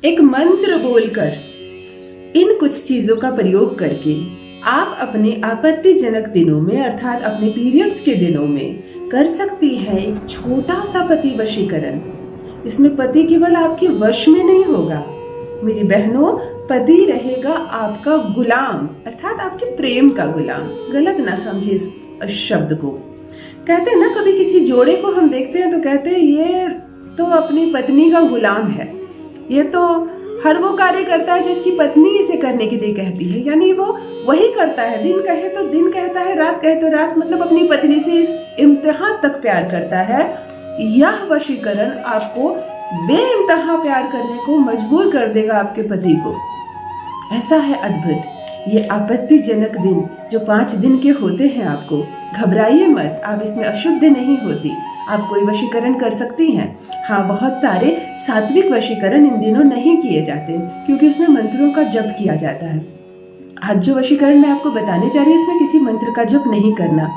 एक मंत्र बोलकर इन कुछ चीजों का प्रयोग करके आप अपने आपत्तिजनक दिनों में अर्थात अपने पीरियड्स के दिनों में कर सकती है एक छोटा सा पति वशीकरण। इसमें पति केवल आपके वश में नहीं होगा मेरी बहनों, पति रहेगा आपका गुलाम अर्थात आपके प्रेम का गुलाम। गलत ना समझे इस शब्द को। कहते हैं ना, कभी किसी जोड़े को हम देखते हैं तो कहते हैं ये तो अपनी पत्नी का गुलाम है, ये तो हर वो कार्य करता है जिसकी पत्नी इसे करने के लिए कहती है, यानी वो वही करता है। दिन कहे तो दिन कहता है, रात कहे तो रात, मतलब अपनी पत्नी से इस इम्तिहा तक प्यार करता है। यह वशीकरण आपको बेइंतहा प्यार करने को मजबूर कर देगा आपके पति को। ऐसा है अद्भुत ये आपत्तिजनक दिन जो 5 दिन के होते हैं। आपको घबराइए मत, आप इसमें अशुद्ध नहीं होती, आप कोई वशीकरण कर सकती हैं। हाँ, बहुत सारे सात्विक वशीकरण इन दिनों नहीं किए जाते क्योंकि उसमें मंत्रों का जप किया जाता है। आज जो वशीकरण मैं आपको बताने जा रही हूँ इसमें किसी मंत्र का जप नहीं करना।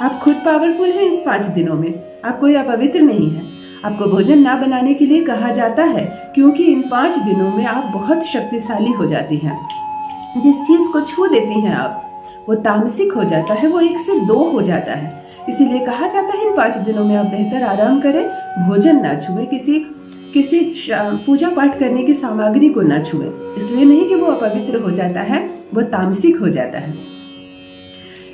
आप खुद पावरफुल हैं इस 5 दिनों में, आप कोई अपवित्र नहीं है। आपको भोजन ना बनाने के लिए कहा जाता है क्योंकि इन 5 दिनों में आप बहुत शक्तिशाली हो जाती हैं। जिस चीज को छू देती हैं आप वो तामसिक हो जाता है, वो 1 से 2 हो जाता है। इसीलिए कहा जाता है इन 5 दिनों में आप बेहतर आराम करें, भोजन ना छुएं, किसी पूजा पाठ करने की सामग्री को ना छुएं। इसलिए नहीं कि वो अपवित्र हो जाता है, वो तामसिक हो जाता है।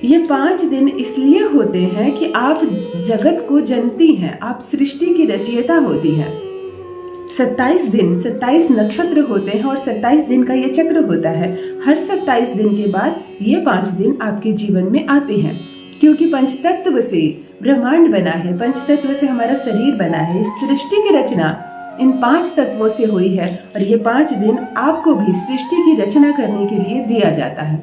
ये 5 दिन इसलिए होते हैं कि आप जगत को जनती हैं, आप सृष्टि की रचयिता होती हैं। 27 दिन 27 नक्षत्र होते हैं और 27 दिन का ये चक्र होता है। हर 27 दिन के बाद ये 5 दिन आपके जीवन में आते हैं क्योंकि पंचतत्व से ब्रह्मांड बना है, पंचतत्व से हमारा शरीर बना है। इस सृष्टि की रचना इन 5 तत्वों से हुई है और ये 5 दिन आपको भी सृष्टि की रचना करने के लिए दिया जाता है।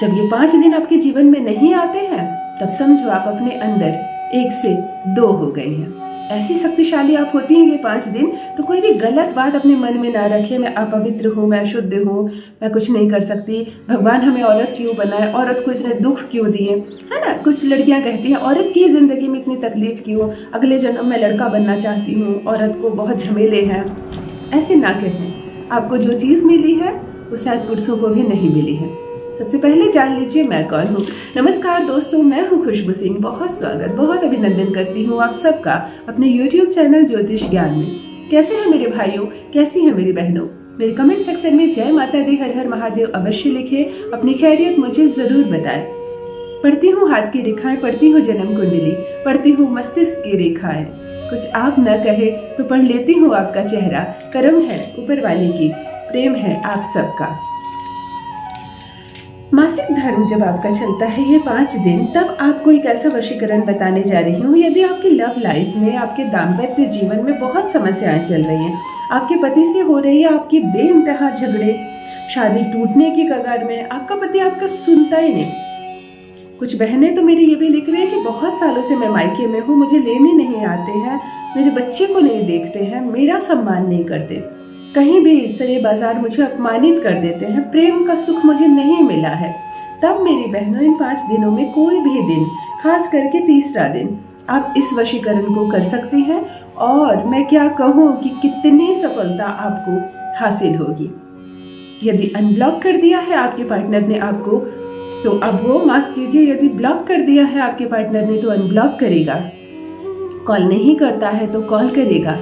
जब ये 5 दिन आपके जीवन में नहीं आते हैं तब समझो आप अपने अंदर 1 से 2 हो गए हैं। ऐसी शक्तिशाली आप होती हैं ये 5 दिन। तो कोई भी गलत बात अपने मन में ना रखें, मैं अपवित्र हूँ, मैं अशुद्ध हूँ, मैं कुछ नहीं कर सकती, भगवान हमें औरत क्यों बनाए, औरत को इतने दुख क्यों दिए, है ना। कुछ लड़कियाँ कहती हैं औरत की जिंदगी में इतनी तकलीफ क्यों, अगले जन्म में लड़का बनना चाहती हूँ, औरत को बहुत झमेले हैं। ऐसे ना कहें। आपको जो चीज़ मिली है वो शायद पुरुषों को भी नहीं मिली है। सबसे पहले जान लीजिए मैं कौन हूँ। नमस्कार दोस्तों, मैं हूँ खुशबू सिंह। बहुत स्वागत, बहुत अभिनंदन करती हूँ आप सबका अपने YouTube चैनल ज्योतिष ज्ञान में। कैसे हैं मेरे भाइयों, कैसी हैं मेरी बहनों। मेरे कमेंट सेक्शन में जय माता दी, हर हर महादेव अवश्य लिखें, अपनी खैरियत मुझे जरूर बताएं। पढ़ती हूँ हाथ की रेखाएं, पढ़ती हूँ जन्म कुंडली, पढ़ती हूँ मस्तिष्क की रेखाएं। कुछ आप न कहे तो पढ़ लेती हूँ आपका चेहरा। कर्म है ऊपर वाले की, प्रेम है आप सबका। मासिक धर्म जब आपका चलता है ये 5 दिन, तब आपको एक ऐसा वशीकरण बताने जा रही हूँ। यदि आपकी लव लाइफ में, आपके दाम्पत्य जीवन में बहुत समस्याएं चल रही हैं, आपके पति से हो रही है आपकी बेइंतहा झगड़े, शादी टूटने की कगार में, आपका पति आपका सुनता ही नहीं। कुछ बहनें तो मेरी ये भी लिख रही है कि बहुत सालों से मैं मायके में हूँ, मुझे लेने नहीं आते हैं, मेरे बच्चे को नहीं देखते हैं, मेरा सम्मान नहीं करते, कहीं भी सरे बाजार मुझे अपमानित कर देते हैं, प्रेम का सुख मुझे नहीं मिला है। तब मेरी बहनों इन 5 दिनों में कोई भी दिन, खास करके तीसरा दिन, आप इस वशीकरण को कर सकती हैं और मैं क्या कहूँ कि कितनी सफलता आपको हासिल होगी। यदि अनब्लॉक कर दिया है आपके पार्टनर ने आपको, तो अब वो माफ कीजिए, यदि ब्लॉक कर दिया है आपके पार्टनर ने तो अनब्लॉक करेगा, कॉल नहीं करता है तो कॉल करेगा,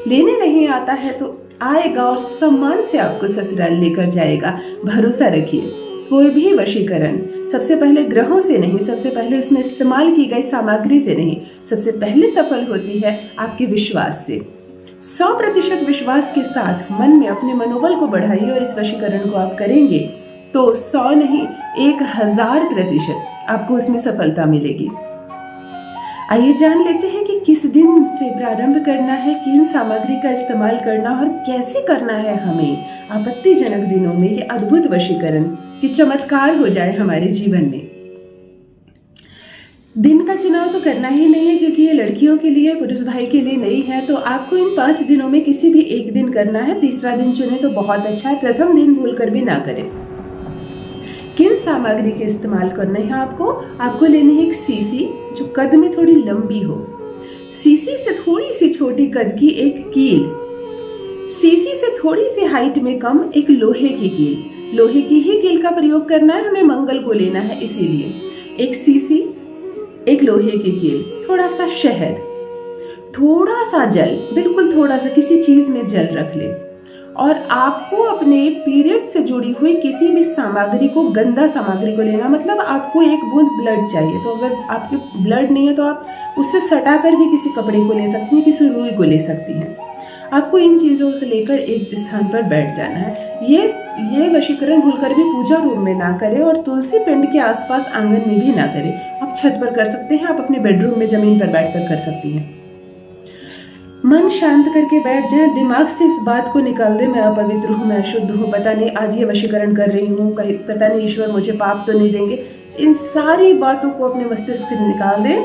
लेने नहीं आता है तो आएगा और सम्मान से आपको ससुराल लेकर जाएगा। भरोसा रखिए। कोई भी वशीकरण सबसे पहले ग्रहों से नहीं, सबसे पहले उसमें इस्तेमाल की गई सामग्री से नहीं, सबसे पहले सफल होती है आपके विश्वास से। 100% विश्वास के साथ मन में अपने मनोबल को बढ़ाइए और इस वशीकरण को आप करेंगे तो 100 नहीं 1000% आपको उसमें सफलता मिलेगी। आइए जान लेते हैं कि किस दिन से प्रारंभ करना है, किन सामग्री का इस्तेमाल करना और कैसे करना है हमें आपत्तिजनक दिनों में ये अद्भुत वशीकरण कि चमत्कार हो जाए हमारे जीवन में। दिन का चुनाव तो करना ही नहीं है क्योंकि ये लड़कियों के लिए, पुरुष भाई के लिए नहीं है। तो आपको इन 5 दिनों में किसी भी एक दिन करना है। तीसरा दिन चुने तो बहुत अच्छा है, प्रथम दिन भूलकर भी ना करें। किन सामग्री के इस्तेमाल करना है आपको लेनी है एक सीसी जो कद में थोड़ी लंबी हो, सीसी से थोड़ी सी छोटी कद की एक कील, सीसी से थोड़ी सी हाइट में कम एक लोहे की कील, लोहे की ही कील का प्रयोग करना है, हमें मंगल को लेना है, इसीलिए एक सीसी, एक लोहे की कील, थोड़ा सा शहद, थोड़ा सा जल, बिल्कुल थोड़ा सा किसी चीज में जल रख ले। और आपको अपने पीरियड से जुड़ी हुई किसी भी सामग्री को, गंदा सामग्री को लेना, मतलब आपको एक बूंद ब्लड चाहिए, तो अगर आपके ब्लड नहीं है तो आप उससे सटाकर भी किसी कपड़े को ले सकती हैं, किसी रुई को ले सकती हैं। आपको इन चीज़ों से लेकर एक स्थान पर बैठ जाना है। ये वशीकरण भूलकर भी पूजा रूम में ना करें और तुलसी पिंड के आसपास आंगन में भी ना करें। आप छत पर कर सकते हैं, आप अपने बेडरूम में जमीन पर बैठकर कर सकती हैं। मन शांत करके बैठ जाए, दिमाग से इस बात को निकाल दे, मैं अपवित्र हूँ, मैं अशुद्ध हूँ, पता नहीं आज ये वशीकरण कर रही हूँ, पता नहीं ईश्वर मुझे पाप तो नहीं देंगे। इन सारी बातों को अपने मस्तिष्क से निकाल दे।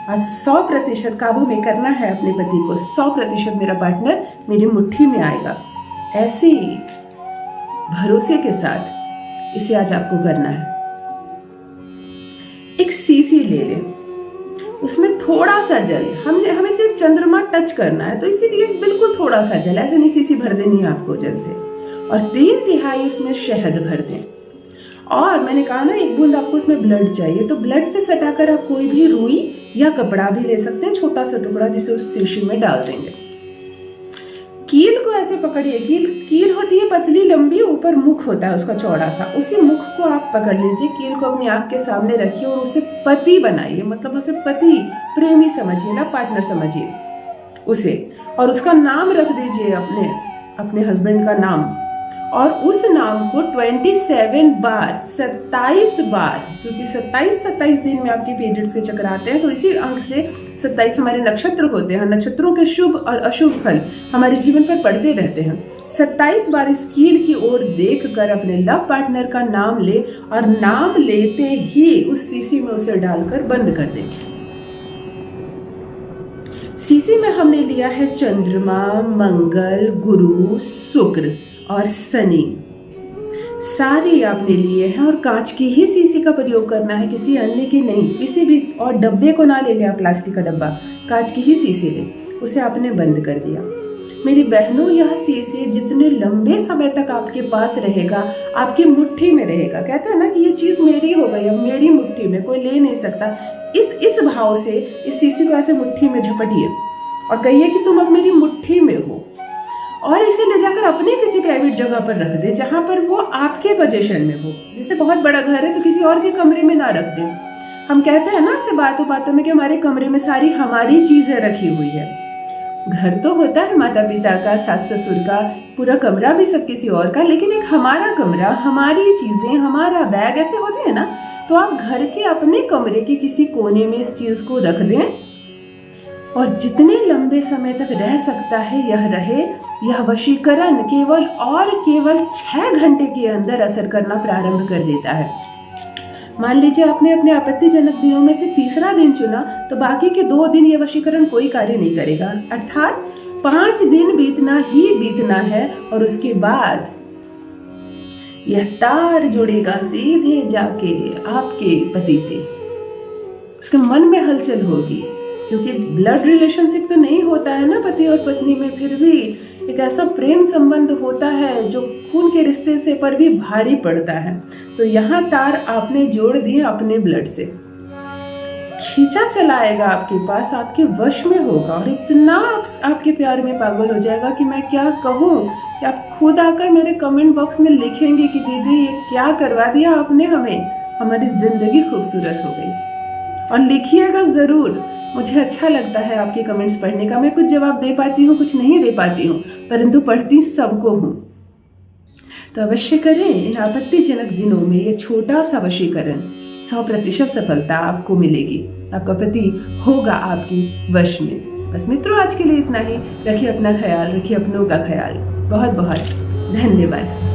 आज 100% काबू में करना है अपने पति को। 100% मेरा पार्टनर मेरी मुट्ठी में आएगा, ऐसे ही भरोसे के साथ इसे आज आपको करना है। एक सीसी ले ले, उसमें थोड़ा सा जल, हमें सिर्फ चंद्रमा टच करना है, तो इसीलिए बिल्कुल थोड़ा सा जल, ऐसे नहीं सीसी भर देनी है आपको जल से, और 3/3 उसमें शहद भर दें। और मैंने कहा ना, एक बूंद आपको उसमें ब्लड चाहिए, तो ब्लड से सटाकर आप कोई भी रुई या कपड़ा भी ले सकते हैं, छोटा सा टुकड़ा, जिसे उस शीशी में डाल देंगे। कील को ऐसे पकड़िए, कील होती है पतली लंबी, ऊपर मुख होता है उसका चौड़ा सा, उसी मुख को आप पकड़ लीजिए, कील को अपनी आंख के सामने रखिए और उसे पति बनाइए, मतलब उसे पति, प्रेमी समझिए ना, पार्टनर समझिए उसे, और उसका नाम रख दीजिए अपने हस्बैंड का नाम, और उस नाम को 27 बार, 27 बार, क्योंकि 27 दिन में आपके पीरियड्स के चक्र आते हैं, तो इसी अंक से 27 हमारे नक्षत्र होते हैं, नक्षत्रों के शुभ और अशुभ फल हमारे जीवन पर पड़ते रहते हैं। 27 बार इस कील की ओर देखकर अपने लव पार्टनर का नाम ले, और नाम लेते ही उस सीसी में उसे डालकर बंद कर दें। सीसी में हमने लिया है चंद्रमा, मंगल, गुरु, शुक्र और शनि, सारी आपने लिए हैं, और कांच की ही सीसी का प्रयोग करना है, किसी अन्य की नहीं, किसी भी, और डब्बे को ना ले लिया, प्लास्टिक का डब्बा, कांच की ही सीसी ले, उसे आपने बंद कर दिया। मेरी बहनों, यह सीसी जितने लंबे समय तक आपके पास रहेगा, आपकी मुट्ठी में रहेगा, कहते हैं ना कि ये चीज मेरी हो गई, अब मेरी मुट्ठी में, कोई ले नहीं सकता, इस भाव से इस सीसी को ऐसे मुट्ठी में झपटिए और कहिए कि तुम अब मेरी मुट्ठी में हो, और इसे ले जाकर अपने किसी प्राइवेट जगह पर रख दे, जहां पर वो आपके पोजीशन में हो। जैसे बहुत बड़ा घर है तो किसी और के कमरे में ना रख दे। हम कहते हैं ना ऐसे बातों बातों में कि हमारे कमरे में सारी हमारी चीजें रखी हुई है। घर तो होता है माता पिता का, सास ससुर का, पूरा कमरा भी सब किसी और का, लेकिन एक हमारा कमरा, हमारी चीजें, हमारा बैग, ऐसे होते हैं ना। तो आप घर के अपने कमरे के किसी कोने में इस चीज को रख दें, और जितने लंबे समय तक रह सकता है यह रहे। यह वशीकरण केवल 6 घंटे के अंदर असर करना प्रारंभ कर देता है। मान लीजिए आपने अपने आपत्तिजनक दिनों में से तीसरा दिन चुना, तो बाकी के 2 दिन यह वशीकरण कोई कार्य नहीं करेगा, अर्थात 5 दिन बीतना ही बीतना है, और उसके बाद यह तार जुड़ेगा सीधे जाके आपके पति से। उसके मन में हलचल होगी, क्योंकि ब्लड रिलेशनशिप तो नहीं होता है ना पति और पत्नी में, फिर भी एक ऐसा प्रेम संबंध होता है जो खून के रिश्ते से पर भी भारी पड़ता है। तो यहाँ तार आपने जोड़ दिए अपने ब्लड से, खींचा चलाएगा आपके पास, आपके वश में होगा, और इतना आपके प्यार में पागल हो जाएगा कि मैं क्या कहूँ, कि आप खुद आकर मेरे कमेंट बॉक्स में लिखेंगे कि दीदी ये क्या करवा दिया आपने हमें, हमारी जिंदगी खूबसूरत हो गई। और लिखिएगा जरूर, मुझे अच्छा लगता है आपके कमेंट्स पढ़ने का। मैं कुछ जवाब दे पाती हूँ, कुछ नहीं दे पाती हूँ, परंतु पढ़ती सबको हूँ। तो अवश्य करें इन आपत्तिजनक दिनों में ये छोटा सा वशीकरण, 100% सफलता आपको मिलेगी, आपका पति होगा आपकी वश में। बस मित्रों, आज के लिए इतना ही। रखिए अपना ख्याल, रखिए अपनों का ख्याल। बहुत बहुत धन्यवाद।